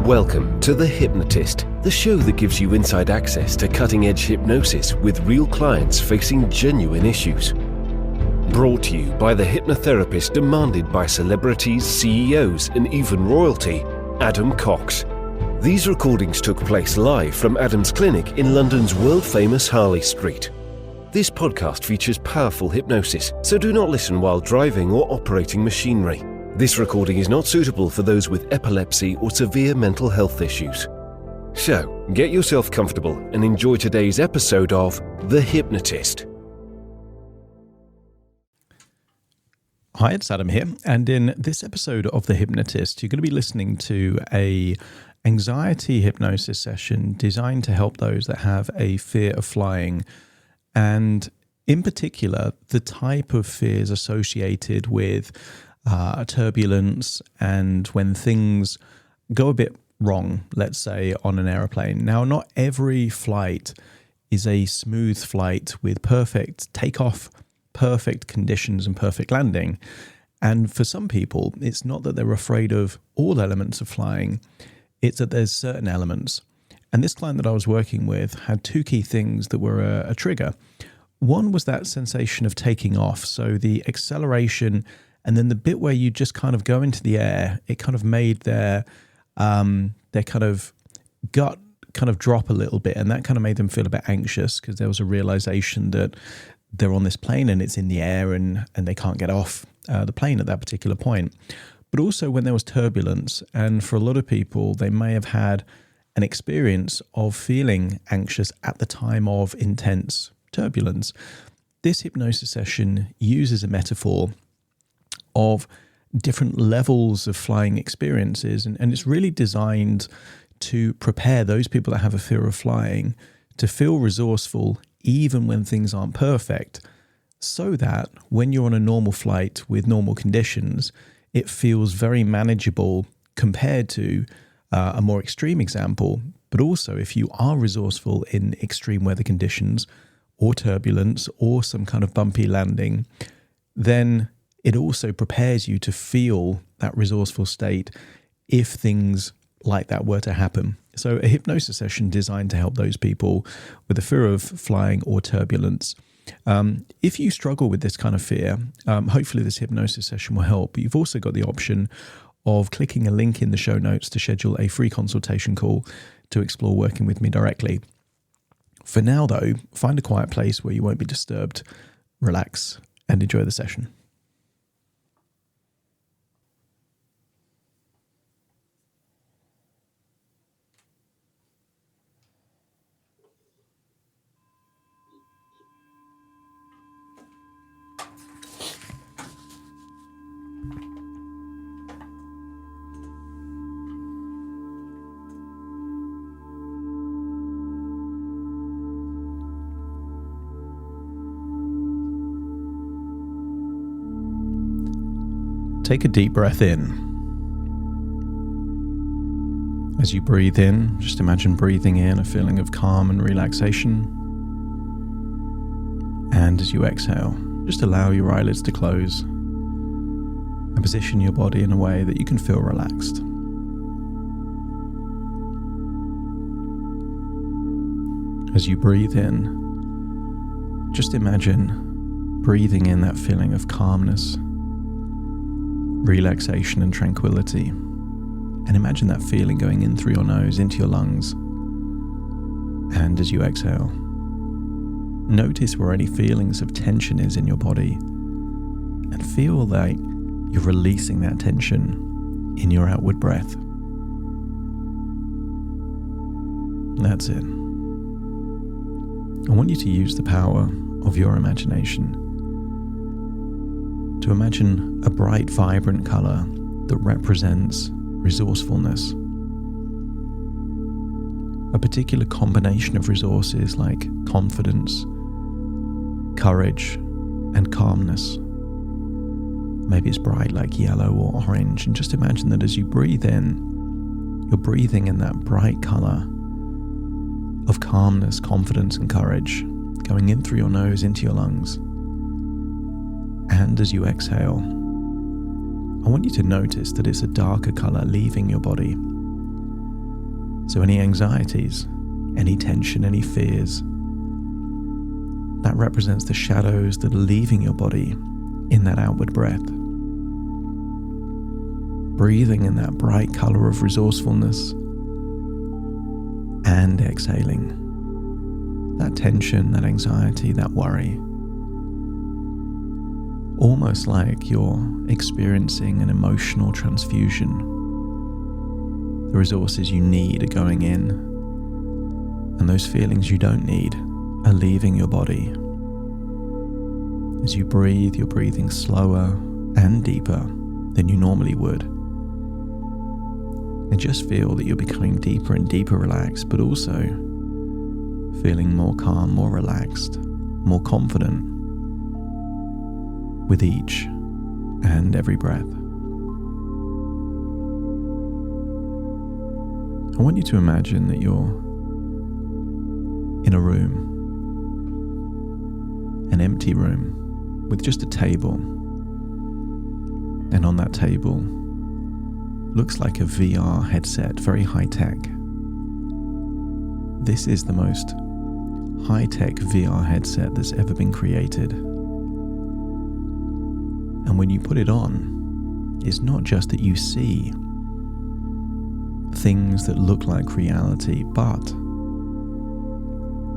Welcome to The Hypnotist, the show that gives you inside access to cutting-edge hypnosis with real clients facing genuine issues. Brought to you by the hypnotherapist demanded by celebrities, CEOs, and even royalty, Adam Cox. These recordings took place live from Adam's clinic in London's world-famous Harley Street. This podcast features powerful hypnosis, so do not listen while driving or operating machinery. This recording is not suitable for those with epilepsy or severe mental health issues. So, get yourself comfortable and enjoy today's episode of The Hypnotist. Hi, it's Adam here, and in this episode of The Hypnotist, you're going to be listening to a anxiety hypnosis session designed to help those that have a fear of flying, and in particular, the type of fears associated with turbulence and when things go a bit wrong, let's say on an aeroplane. Now, not every flight is a smooth flight with perfect takeoff, perfect conditions and perfect landing. And for some people, it's not that they're afraid of all elements of flying, it's that there's certain elements. And this client that I was working with had two key things that were a trigger. One was that sensation of taking off. So the acceleration and then the bit where you just kind of go into the air, it kind of made their kind of gut kind of drop a little bit. And that kind of made them feel a bit anxious because there was a realization that they're on this plane and it's in the air and they can't get off the plane at that particular point. But also when there was turbulence, and for a lot of people, they may have had an experience of feeling anxious at the time of intense turbulence. This hypnosis session uses a metaphor of different levels of flying experiences. And it's really designed to prepare those people that have a fear of flying to feel resourceful even when things aren't perfect, so that when you're on a normal flight with normal conditions, it feels very manageable compared to a more extreme example. But also if you are resourceful in extreme weather conditions or turbulence or some kind of bumpy landing, then it also prepares you to feel that resourceful state if things like that were to happen. So a hypnosis session designed to help those people with a fear of flying or turbulence. If you struggle with this kind of fear, hopefully this hypnosis session will help. But you've also got the option of clicking a link in the show notes to schedule a free consultation call to explore working with me directly. For now, though, find a quiet place where you won't be disturbed, relax, and enjoy the session. Take a deep breath in. As you breathe in, just imagine breathing in a feeling of calm and relaxation. And as you exhale, just allow your eyelids to close and position your body in a way that you can feel relaxed. As you breathe in, just imagine breathing in that feeling of calmness, relaxation and tranquility, and imagine that feeling going in through your nose into your lungs. And as you exhale, notice where any feelings of tension is in your body and feel like you're releasing that tension in your outward breath. That's it. I want you to use the power of your imagination to imagine a bright, vibrant color that represents resourcefulness. A particular combination of resources like confidence, courage, and calmness. Maybe it's bright like yellow or orange, and just imagine that as you breathe in, you're breathing in that bright color of calmness, confidence, and courage, going in through your nose into your lungs. And as you exhale, I want you to notice that it's a darker color leaving your body. So any anxieties, any tension, any fears, that represents the shadows that are leaving your body in that outward breath. Breathing in that bright color of resourcefulness and exhaling that tension, that anxiety, that worry. Almost like you're experiencing an emotional transfusion. The resources you need are going in, and those feelings you don't need are leaving your body. As you breathe, you're breathing slower and deeper than you normally would. And just feel that you're becoming deeper and deeper relaxed, but also feeling more calm, more relaxed, more confident with each and every breath. I want you to imagine that you're in a room, an empty room, with just a table. And on that table looks like a VR headset, very high tech. This is the most high-tech VR headset that's ever been created. And when you put it on, it's not just that you see things that look like reality, but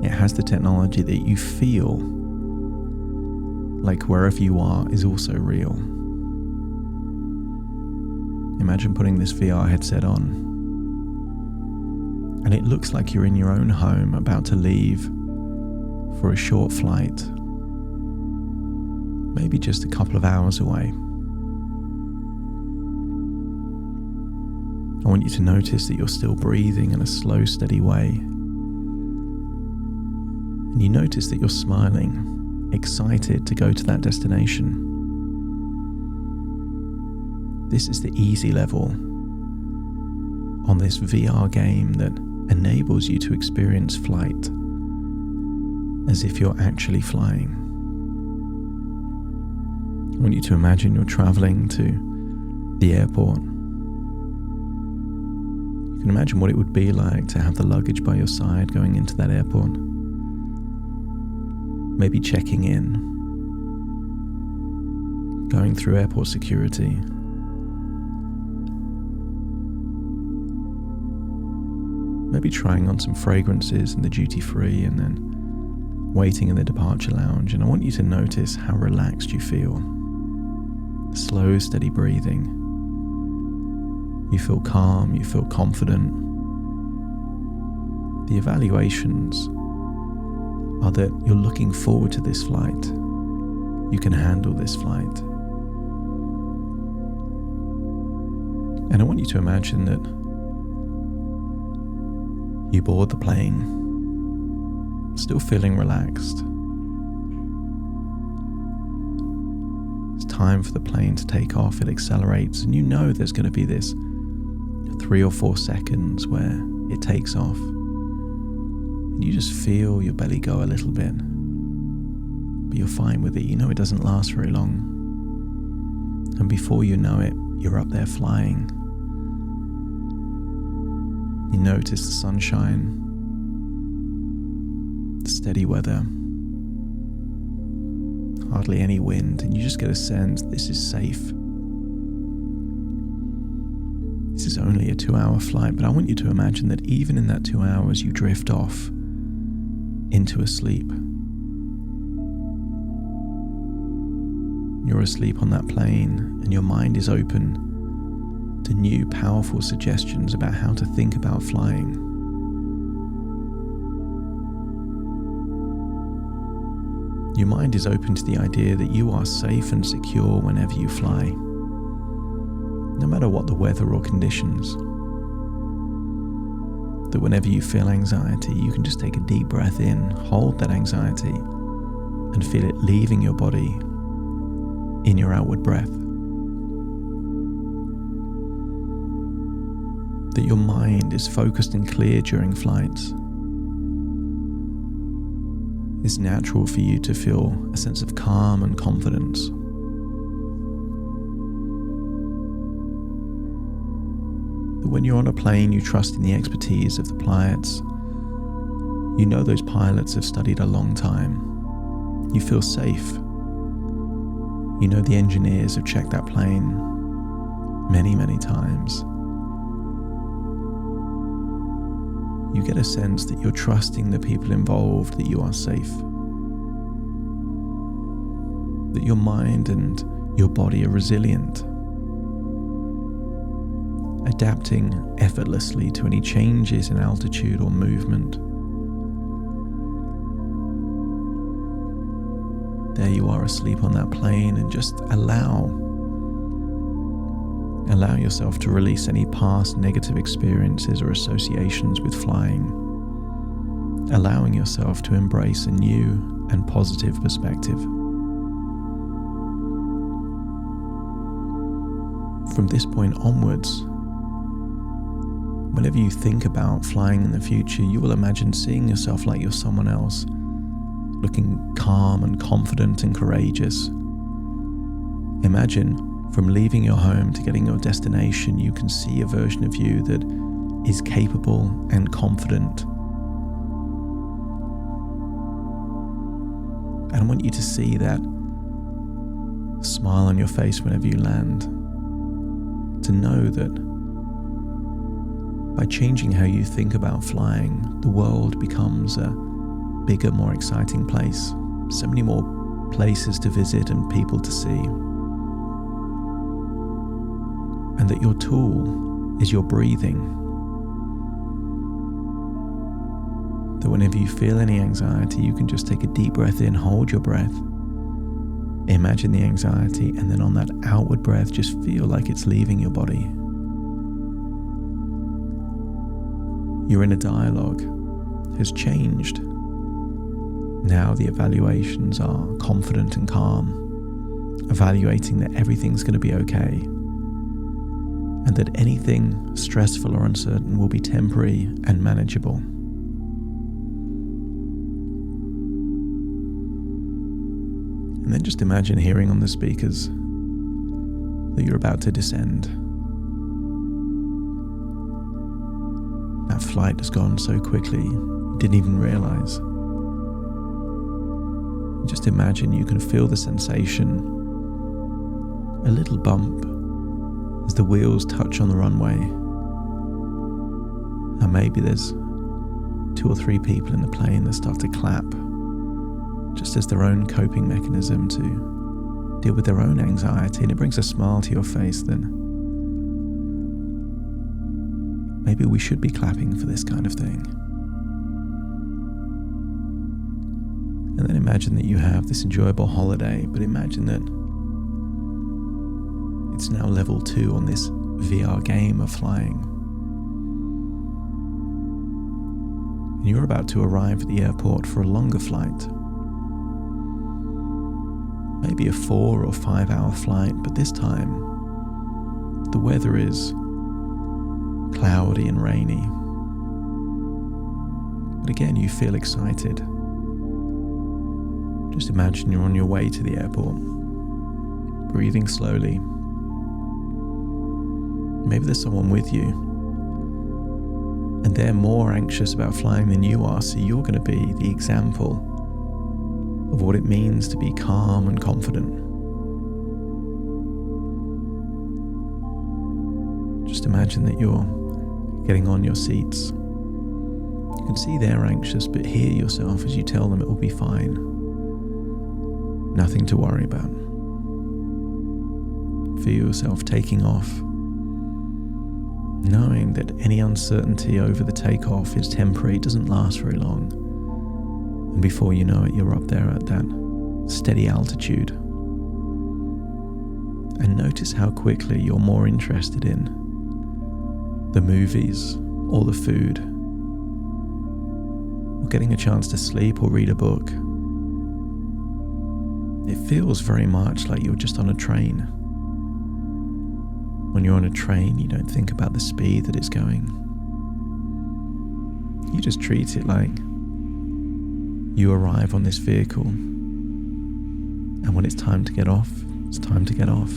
it has the technology that you feel like wherever you are is also real. Imagine putting this VR headset on, and it looks like you're in your own home about to leave for a short flight, maybe just a couple of hours away. I want you to notice that you're still breathing in a slow, steady way. And you notice that you're smiling, excited to go to that destination. This is the easy level on this VR game that enables you to experience flight as if you're actually flying. I want you to imagine you're traveling to the airport. You can imagine what it would be like to have the luggage by your side going into that airport. Maybe checking in, going through airport security. Maybe trying on some fragrances in the duty-free and then waiting in the departure lounge. And I want you to notice how relaxed you feel. Slow, steady breathing. You feel calm, you feel confident. The evaluations are that you're looking forward to this flight. You can handle this flight. And I want you to imagine that you board the plane, still feeling relaxed. It's time for the plane to take off. It accelerates, and you know there's going to be this 3 or 4 seconds where it takes off. And you just feel your belly go a little bit. But you're fine with it. You know it doesn't last very long. And before you know it, you're up there flying. You notice the sunshine, the steady weather, hardly any wind, and you just get a sense this is safe. This is only a 2-hour flight, but I want you to imagine that even in that 2 hours, you drift off into a sleep. You're asleep on that plane, and your mind is open to new powerful suggestions about how to think about flying. Your mind is open to the idea that you are safe and secure whenever you fly, no matter what the weather or conditions. That whenever you feel anxiety, you can just take a deep breath in, hold that anxiety, and feel it leaving your body in your outward breath. That your mind is focused and clear during flights. It's natural for you to feel a sense of calm and confidence. That when you're on a plane, you trust in the expertise of the pilots. You know those pilots have studied a long time. You feel safe. You know the engineers have checked that plane many, many times. You get a sense that you're trusting the people involved, that you are safe. That your mind and your body are resilient, adapting effortlessly to any changes in altitude or movement. There you are asleep on that plane, and just allow yourself to release any past negative experiences or associations with flying, allowing yourself to embrace a new and positive perspective. From this point onwards, whenever you think about flying in the future, you will imagine seeing yourself like you're someone else, looking calm and confident and courageous. Imagine from leaving your home to getting your destination, you can see a version of you that is capable and confident. And I want you to see that smile on your face whenever you land, to know that by changing how you think about flying, the world becomes a bigger, more exciting place. So many more places to visit and people to see. And that your tool is your breathing. That whenever you feel any anxiety, you can just take a deep breath in, hold your breath, imagine the anxiety, and then on that outward breath, just feel like it's leaving your body. Your inner dialogue has changed. Now the evaluations are confident and calm, evaluating that everything's going to be okay, and that anything stressful or uncertain will be temporary and manageable. And then just imagine hearing on the speakers that you're about to descend. That flight has gone so quickly, you didn't even realize. Just imagine you can feel the sensation, a little bump as the wheels touch on the runway. And maybe there's 2 or 3 people in the plane that start to clap, just as their own coping mechanism to deal with their own anxiety, and it brings a smile to your face. Then maybe we should be clapping for this kind of thing. And then imagine that you have this enjoyable holiday, but imagine that it's now level 2 on this VR game of flying. And you're about to arrive at the airport for a longer flight. Maybe a 4 or 5 hour flight, but this time the weather is cloudy and rainy. But again, you feel excited. Just imagine you're on your way to the airport, breathing slowly. Maybe there's someone with you, and they're more anxious about flying than you are, so you're going to be the example of what it means to be calm and confident. Just imagine that you're getting on your seats. You can see they're anxious, but hear yourself as you tell them it will be fine. Nothing to worry about. Feel yourself taking off, knowing that any uncertainty over the takeoff is temporary, it doesn't last very long. And before you know it, you're up there at that steady altitude. And notice how quickly you're more interested in the movies or the food, or getting a chance to sleep or read a book. It feels very much like you're just on a train. When you're on a train, you don't think about the speed that it's going. You just treat it like you arrive on this vehicle, and when it's time to get off, it's time to get off.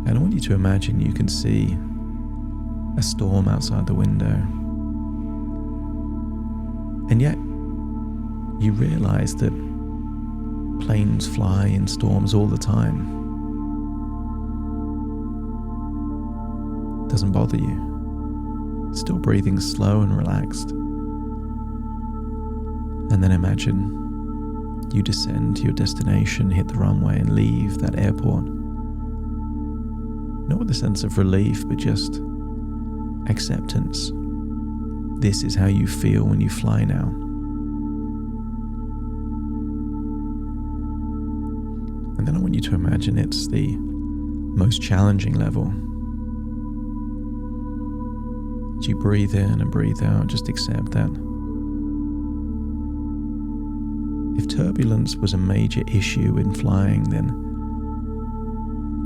And I want you to imagine you can see a storm outside the window. And yet, you realize that planes fly in storms all the time. It doesn't bother you. Still breathing slow and relaxed. And then imagine you descend to your destination, hit the runway, and leave that airport. Not with a sense of relief, but just acceptance. This is how you feel when you fly now. And then I want you to imagine it's the most challenging level. As you breathe in and breathe out, just accept that. If turbulence was a major issue in flying, then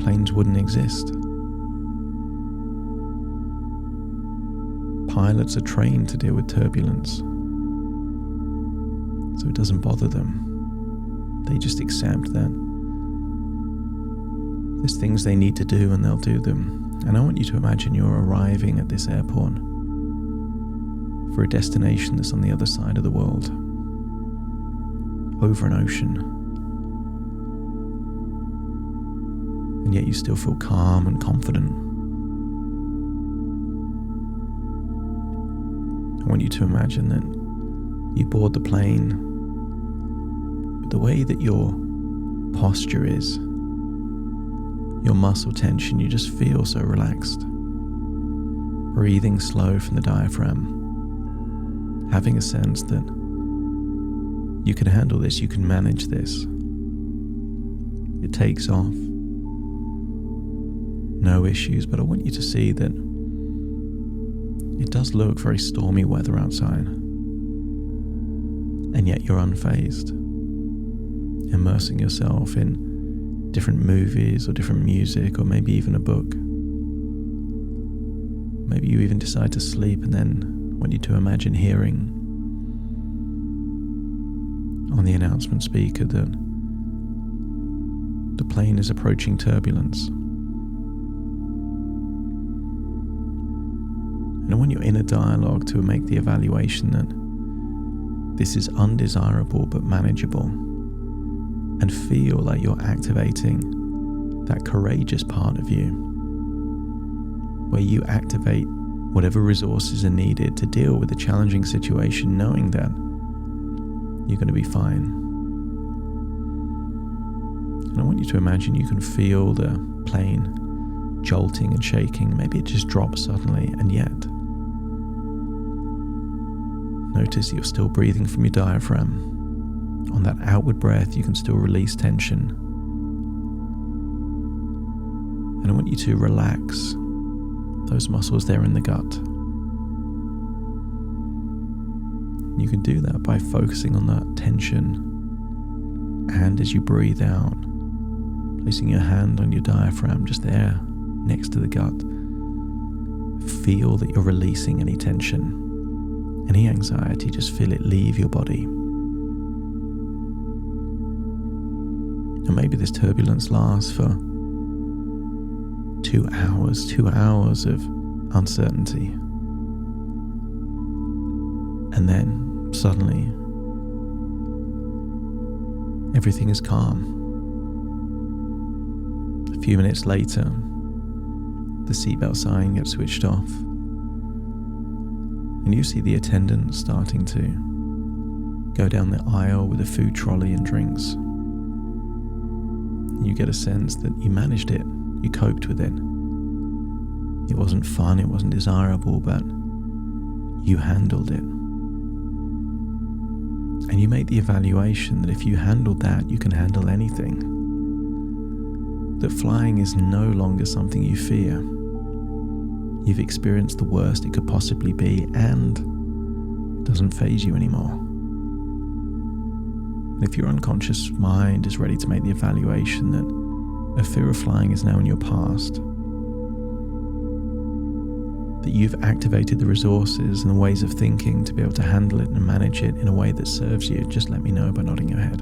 planes wouldn't exist. Pilots are trained to deal with turbulence, so it doesn't bother them. They just accept that there's things they need to do and they'll do them. And I want you to imagine you're arriving at this airport for a destination that's on the other side of the world, over an ocean. And yet you still feel calm and confident. I want you to imagine that you board the plane, but the way that your posture is, your muscle tension, you just feel so relaxed. Breathing slow from the diaphragm, having a sense that you can handle this, you can manage this. It takes off. No issues, but I want you to see that it does look very stormy weather outside. And yet you're unfazed, immersing yourself in different movies or different music, or maybe even a book. Maybe you even decide to sleep, and then I want you to imagine hearing on the announcement speaker that the plane is approaching turbulence. And I want your inner dialogue to make the evaluation that this is undesirable but manageable, and feel like you're activating that courageous part of you, where you activate whatever resources are needed to deal with a challenging situation, knowing that you're going to be fine. And I want you to imagine you can feel the plane jolting and shaking. Maybe it just drops suddenly, and yet notice you're still breathing from your diaphragm. On that outward breath, you can still release tension. And I want you to relax those muscles there in the gut. You can do that by focusing on that tension. And as you breathe out, placing your hand on your diaphragm just there next to the gut. Feel that you're releasing any tension, any anxiety, just feel it leave your body. And maybe this turbulence lasts for 2 hours of uncertainty. And then suddenly, everything is calm. A few minutes later, the seatbelt sign gets switched off, and you see the attendant starting to go down the aisle with a food trolley and drinks. You get a sense that you managed it, you coped with it. It wasn't fun, it wasn't desirable, but you handled it. And you make the evaluation that if you handled that, you can handle anything. That flying is no longer something you fear. You've experienced the worst it could possibly be, and it doesn't faze you anymore. And if your unconscious mind is ready to make the evaluation that a fear of flying is now in your past, that you've activated the resources and the ways of thinking to be able to handle it and manage it in a way that serves you, just let me know by nodding your head.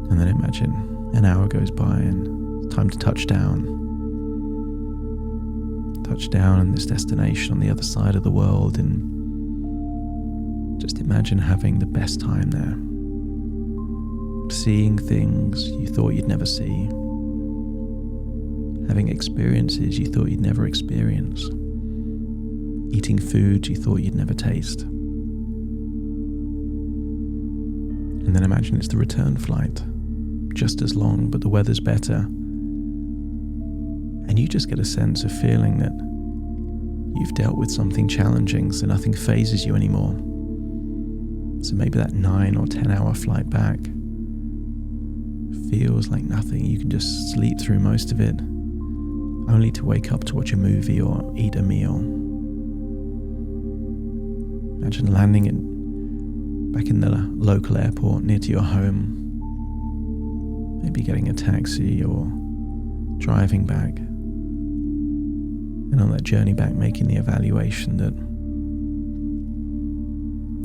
And then imagine An hour goes by and it's time to touch down. Touch down in this destination on the other side of the world, and just imagine having the best time there. Seeing things you thought you'd never see. Having experiences you thought you'd never experience. Eating foods you thought you'd never taste. And then imagine it's the return flight. Just as long, but the weather's better. And you just get a sense of feeling that you've dealt with something challenging, so nothing phases you anymore. So maybe that 9 or 10 hour flight back feels like nothing. You can just sleep through most of it, only to wake up to watch a movie or eat a meal. Imagine landing back in the local airport near to your home, maybe getting a taxi or driving back, and on that journey back making the evaluation that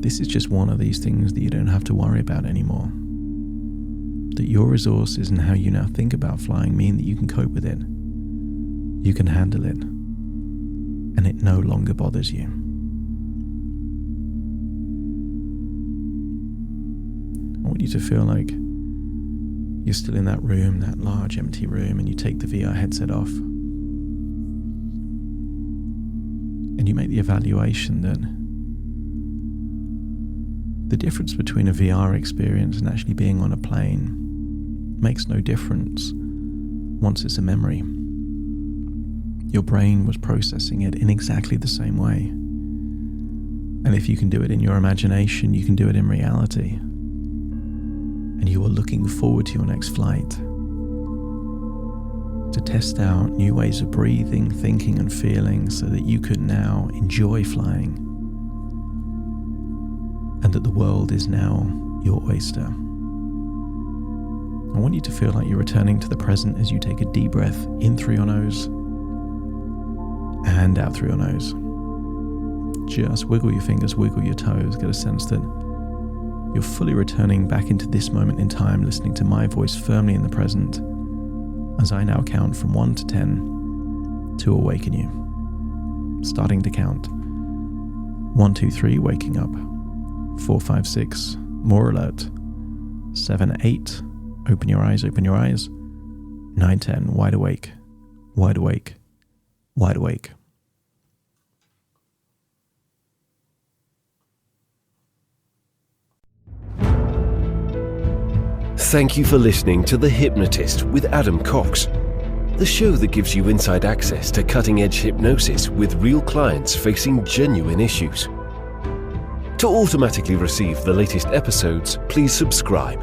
this is just one of these things that you don't have to worry about anymore. That your resources and how you now think about flying mean that you can cope with it, you can handle it, and it no longer bothers you. I want you to feel like you're still in that room, that large empty room, and you take the VR headset off. And you make the evaluation that the difference between a VR experience and actually being on a plane makes no difference once it's a memory. Your brain was processing it in exactly the same way. And if you can do it in your imagination, you can do it in reality. And you are looking forward to your next flight, to test out new ways of breathing, thinking and feeling so that you could now enjoy flying, and that the world is now your oyster. I want you to feel like you're returning to the present as you take a deep breath in through your nose and out through your nose. Just wiggle your fingers, wiggle your toes, get a sense that you're fully returning back into this moment in time, listening to my voice firmly in the present as I now count from 1 to 10 to awaken you. Starting to count. 1, 2, 3, waking up. 4, 5, 6, more alert. 7, 8, open your eyes, open your eyes. 9, 10, wide awake, wide awake, wide awake. Thank you for listening to The Hypnotist with Adam Cox, the show that gives you inside access to cutting-edge hypnosis with real clients facing genuine issues. To automatically receive the latest episodes, please subscribe.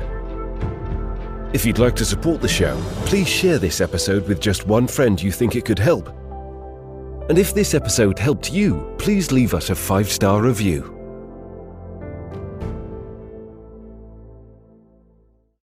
If you'd like to support the show, please share this episode with just one friend you think it could help. And if this episode helped you, please leave us a 5-star review.